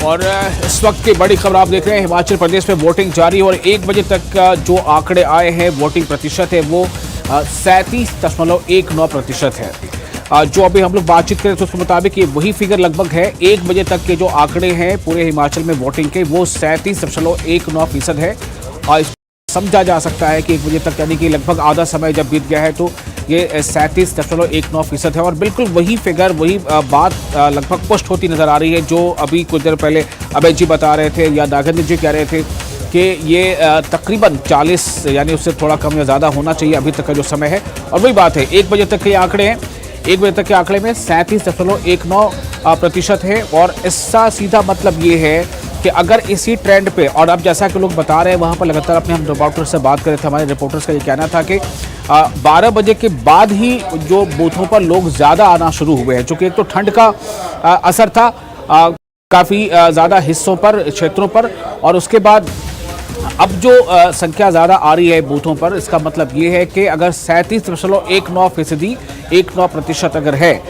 और इस वक्त की बड़ी खबर आप देख रहे हैं, हिमाचल प्रदेश में वोटिंग जारी और 1 बजे तक जो आंकड़े आए हैं वोटिंग प्रतिशत है वो 37.19% है। जो अभी हम लोग बातचीत करें तो उसके मुताबिक ये वही फिगर लगभग है। 1 बजे तक के जो आंकड़े हैं पूरे हिमाचल में वोटिंग के वो 37.19% है। और समझा जा सकता है कि 1 बजे तक यानी कि लगभग आधा समय जब बीत गया है तो ये 37.19% है। और बिल्कुल वही फिगर वही बात लगभग पुष्ट होती नजर आ रही है जो अभी कुछ देर पहले अभय जी बता रहे थे या नागेंद्र जी कह रहे थे कि ये तकरीबन 40 यानी उससे थोड़ा कम या ज़्यादा होना चाहिए अभी तक का जो समय है। और वही बात है 1 बजे तक के आंकड़े हैं, 1 बजे तक के आंकड़े में 37.19% है। और इसका सीधा मतलब ये है कि अगर इसी ट्रेंड पे, और अब जैसा कि लोग बता रहे हैं वहाँ पर लगातार अपने हम रिपोर्टर्स से बात कर रहे थे, हमारे रिपोर्टर्स का ये कहना था कि 12 बजे के बाद ही जो बूथों पर लोग ज़्यादा आना शुरू हुए हैं, चूँकि एक तो ठंड का असर था काफ़ी ज़्यादा हिस्सों पर, क्षेत्रों पर, और उसके बाद अब जो संख्या ज़्यादा आ रही है बूथों पर, इसका मतलब ये है कि अगर 37.19% अगर है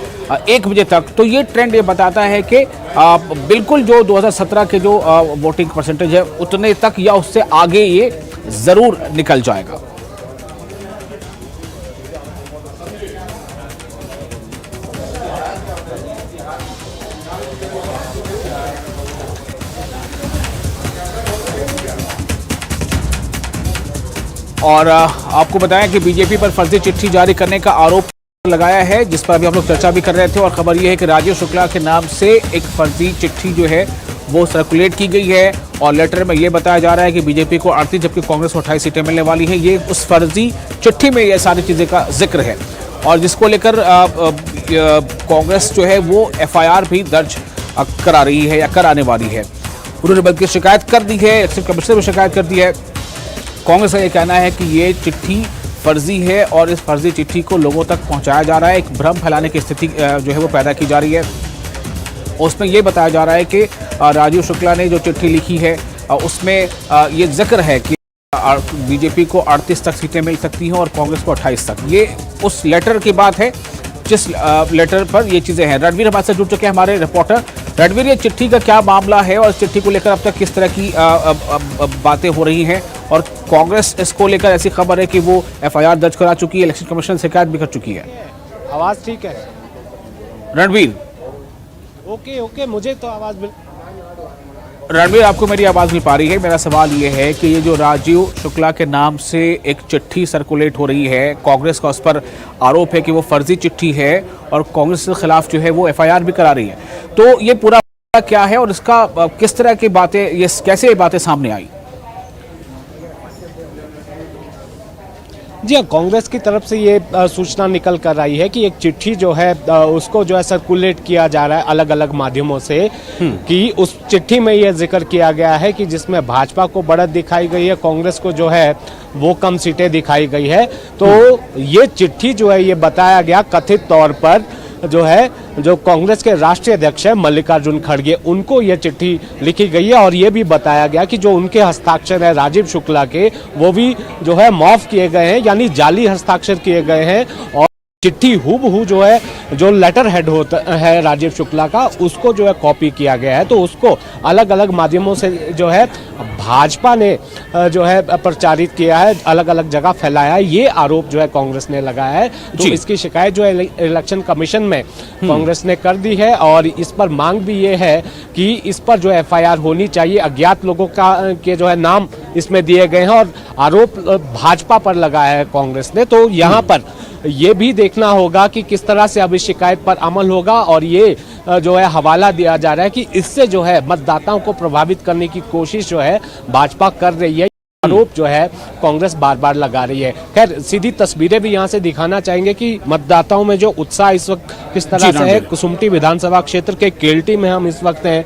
1 बजे तक, तो ये ट्रेंड ये बताता है कि बिल्कुल जो 2017 के जो वोटिंग परसेंटेज है उतने तक या उससे आगे ये ज़रूर निकल जाएगा। और आपको बताया कि बीजेपी पर फर्जी चिट्ठी जारी करने का आरोप लगाया है, जिस पर अभी हम लोग चर्चा भी कर रहे थे। और खबर यह है कि राजीव शुक्ला के नाम से एक फर्जी चिट्ठी जो है वो सर्कुलेट की गई है और लेटर में ये बताया जा रहा है कि बीजेपी को 38 जबकि कांग्रेस को 28 सीटें मिलने वाली है। ये उस फर्जी चिट्ठी में ये सारी चीज़ें का जिक्र है और जिसको लेकर कांग्रेस जो है वो FIR भी दर्ज करा रही है या कराने वाली है। उन्होंने बल्कि शिकायत कर दी है, इलेक्शन कमिश्नर में शिकायत कर दी है। कांग्रेस का ये कहना है कि ये चिट्ठी फर्जी है और इस फर्जी चिट्ठी को लोगों तक पहुंचाया जा रहा है, एक भ्रम फैलाने की स्थिति जो है वो पैदा की जा रही है। उसमें ये बताया जा रहा है कि राजीव शुक्ला ने जो चिट्ठी लिखी है उसमें ये जिक्र है कि बीजेपी को 38 तक सीटें मिल सकती हैं और कांग्रेस को 28 तक। ये उस लेटर की बात है जिस लेटर पर ये चीज़ें हैं। रणवीर हमारे साथ जुड़ चुके हैं, हमारे रिपोर्टर। रणवीर, ये चिट्ठी का क्या मामला है और इस चिट्ठी को लेकर अब तक किस तरह की बातें हो रही हैं? और कांग्रेस इसको लेकर ऐसी खबर है कि वो FIR दर्ज करा चुकी है, इलेक्शन कमीशन से शिकायत भी कर चुकी है। आवाज़ ठीक है रणवीर? ओके, मुझे तो आवाज़ रणवीर, आपको मेरी आवाज़ मिल पा रही है? मेरा सवाल ये है कि ये जो राजीव शुक्ला के नाम से एक चिट्ठी सर्कुलेट हो रही है, कांग्रेस का उस पर आरोप है कि वो फर्जी चिट्ठी है और कांग्रेस के खिलाफ जो है वो FIR भी करा रही है, तो ये पूरा क्या है और इसका किस तरह की बातें, ये कैसे ये बातें सामने आई? जी हाँ, कांग्रेस की तरफ से ये सूचना निकल कर आई है कि एक चिट्ठी जो है उसको जो है सर्कुलेट किया जा रहा है अलग अलग माध्यमों से कि उस चिट्ठी में ये जिक्र किया गया है कि जिसमें भाजपा को बढ़त दिखाई गई है, कांग्रेस को जो है वो कम सीटें दिखाई गई है। तो ये चिट्ठी जो है ये बताया गया कथित तौर पर जो है जो कांग्रेस के राष्ट्रीय अध्यक्ष है मल्लिकार्जुन खड़गे, उनको ये चिट्ठी लिखी गई है और ये भी बताया गया कि जो उनके हस्ताक्षर है राजीव शुक्ला के वो भी जो है मॉफ किए गए हैं, यानी जाली हस्ताक्षर किए गए हैं। और चिट्ठी हूबहू जो है जो लेटर हेड होता है राजीव शुक्ला का उसको जो है कॉपी किया गया है। तो उसको अलग अलग माध्यमों से जो है भाजपा ने जो है प्रचारित किया है, अलग अलग जगह फैलाया है, ये आरोप जो है कांग्रेस ने लगाया है। तो इसकी शिकायत जो है इलेक्शन कमीशन में कांग्रेस ने कर दी है और इस पर मांग भी ये है कि इस पर जो FIR होनी चाहिए। अज्ञात लोगों का के जो है नाम इसमें दिए गए हैं और आरोप भाजपा पर लगाया है कांग्रेस ने। तो यहाँ पर ये भी देखना होगा कि किस तरह से अब इस शिकायत पर अमल होगा और ये जो है हवाला दिया जा रहा है कि इससे जो है मतदाताओं को प्रभावित करने की कोशिश जो है भाजपा कर रही है, आरोप जो है कांग्रेस बार बार लगा रही है। खैर, सीधी तस्वीरें भी यहाँ से दिखाना चाहेंगे कि मतदाताओं में जो उत्साह इस वक्त किस तरह से है। कुसुम्पटी विधानसभा क्षेत्र के केल्टी में हम इस वक्त हैं,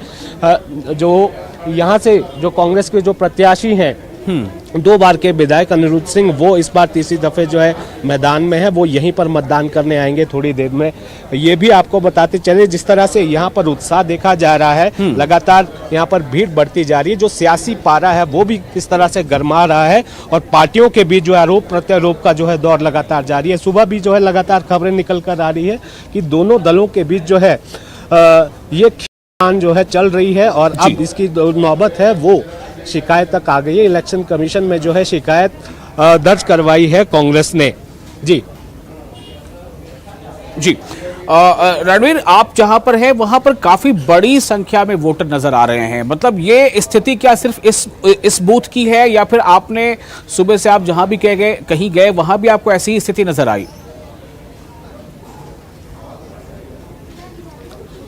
जो यहाँ से जो कांग्रेस के जो प्रत्याशी हैं 2 बार के विधायक अनिरुद्ध सिंह, वो इस बार तीसरी दफे जो है मैदान में है, वो यहीं पर मतदान करने आएंगे थोड़ी देर में। ये भी आपको बताते चले जिस तरह से यहाँ पर उत्साह देखा जा रहा है, लगातार यहाँ पर भीड़ बढ़ती जा रही है। जो सियासी पारा है वो भी किस तरह से गर्मा रहा है और पार्टियों के बीच जो आरोप प्रत्यारोप का जो है दौर लगातार जारी है। सुबह भी जो है लगातार खबरें निकल कर आ रही है कि दोनों दलों के बीच जो है ये जो है चल रही है और अब इसकी नौबत है वो शिकायत तक आ गई है। इलेक्शन कमीशन में जो है शिकायत दर्ज करवाई है कांग्रेस ने। जी जी रणवीर, आप जहां पर हैं वहां पर काफी बड़ी संख्या में वोटर नजर आ रहे हैं। मतलब ये स्थिति क्या सिर्फ इस बूथ की है या फिर आपने सुबह से आप जहां भी कहीं गए वहां भी आपको ऐसी ही स्थिति नजर आई?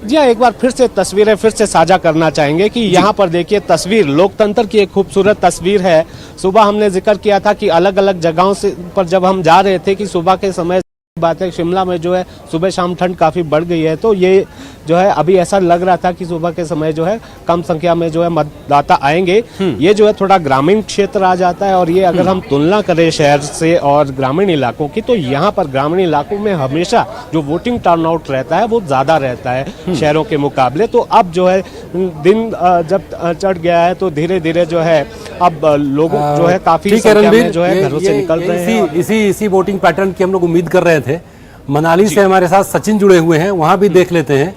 जी हाँ, एक बार फिर से तस्वीरें फिर से साझा करना चाहेंगे कि यहाँ पर देखिए तस्वीर लोकतंत्र की एक खूबसूरत तस्वीर है। सुबह हमने जिक्र किया था कि अलग अलग जगहों से पर जब हम जा रहे थे कि सुबह के समय बात है, शिमला में जो है सुबह शाम ठंड काफ़ी बढ़ गई है, तो ये जो है अभी ऐसा लग रहा था कि सुबह के समय जो है कम संख्या में जो है मतदाता आएंगे। ये जो है थोड़ा ग्रामीण क्षेत्र आ जाता है और ये अगर हम तुलना करें शहर से और ग्रामीण इलाकों की, तो यहाँ पर ग्रामीण इलाकों में हमेशा जो वोटिंग टर्नआउट रहता है वो ज़्यादा रहता है शहरों के मुकाबले। तो अब जो है दिन जब चढ़ गया है तो धीरे धीरे जो है अब लोग जो है काफ़ी संख्या में जो है घरों से निकल रहे हैं। इसी वोटिंग पैटर्न की हम लोग उम्मीद कर रहे थे। मनाली से हमारे साथ सचिन जुड़े हुए हैं, वहां भी देख लेते हैं।